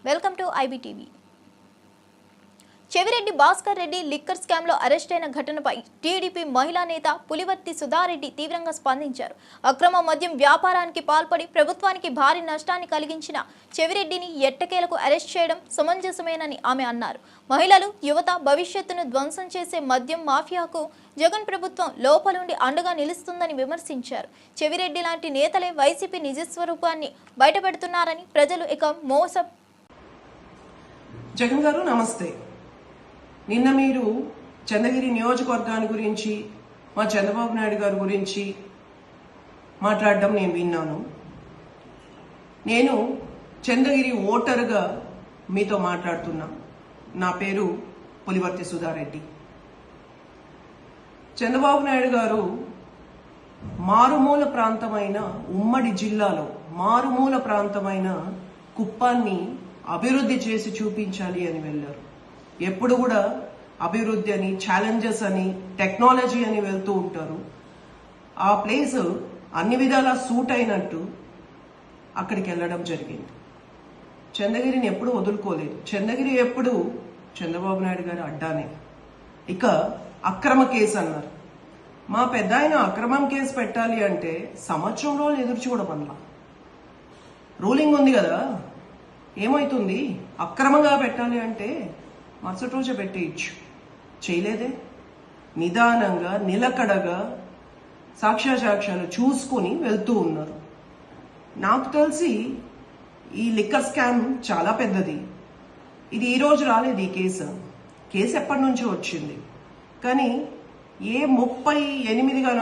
Welcome to IBTV. Chevireddy Bhaskar Reddy liquor స్కామ్లో arrest అయిన ఘటనపై టీడీపీ మహిళా నేత పులివర్తి సుధారెడ్డి తీవ్రంగా స్పందించారు. అక్రమ మద్యం వ్యాపారానికి పాల్పడి ప్రభుత్వానికి భారీ నష్టాన్ని కలిగించిన చెవిరెడ్డిని ఎట్టకేలకు అరెస్ట్ చేయడం సమంజసమేనని ఆమె అన్నారు. మహిళలు, యువత భవిష్యత్తును ధ్వంసం చేసే మద్యం మాఫియాకు జగన్ ప్రభుత్వం లోపలుండి అండగా నిలుస్తుందని విమర్శించారు. చెవిరెడ్డి లాంటి నేతలే వైసీపీ నిజస్వరూపాన్ని బయటపెడుతున్నారని, ప్రజలు ఇక జగన్ గారు నమస్తే. నిన్న మీరు చంద్రగిరి నియోజకవర్గాన్ని గురించి, మా చంద్రబాబు నాయుడు గారి గురించి మాట్లాడడం నేను విన్నాను. నేను చంద్రగిరి ఓటరుగా మీతో మాట్లాడుతున్నా. నా పేరు పులివర్తి సుధారెడ్డి. చంద్రబాబు నాయుడు గారు మారుమూల ప్రాంతమైన ఉమ్మడి జిల్లాలో మారుమూల ప్రాంతమైన కుప్పాన్ని అభివృద్ధి చేసి చూపించాలి అని వెళ్ళారు. ఎప్పుడు కూడా అభివృద్ధి అని, ఛాలెంజెస్ అని, టెక్నాలజీ అని వెళ్తూ ఉంటారు. ఆ ప్లేస్ అన్ని విధాలా సూట్ అయినట్టు అక్కడికి వెళ్ళడం జరిగింది. చంద్రగిరిని ఎప్పుడు వదులుకోలేదు. చంద్రగిరి ఎప్పుడు చంద్రబాబు నాయుడు గారు అడ్డానే. ఇక అక్రమ కేసు అన్నారు. మా పెద్ద ఆయన అక్రమం కేసు పెట్టాలి అంటే సంవత్సరం రోజులు ఎదురు చూడమల్లా. రూలింగ్ ఉంది కదా, ఏమవుతుంది? అక్రమంగా పెట్టాలి అంటే మరుసటి రోజే పెట్టేయచ్చు. చేయలేదే. నిదానంగా, నిలకడగా సాక్ష్యాలు చూసుకుని వెళ్తూ ఉన్నారు. నాకు తెలిసి ఈ లిక్కర్ స్కామ్ చాలా పెద్దది. ఇది ఈ రోజు రాలేదు. ఈ కేసు ఎప్పటి నుంచో వచ్చింది. కానీ ఏ 38గా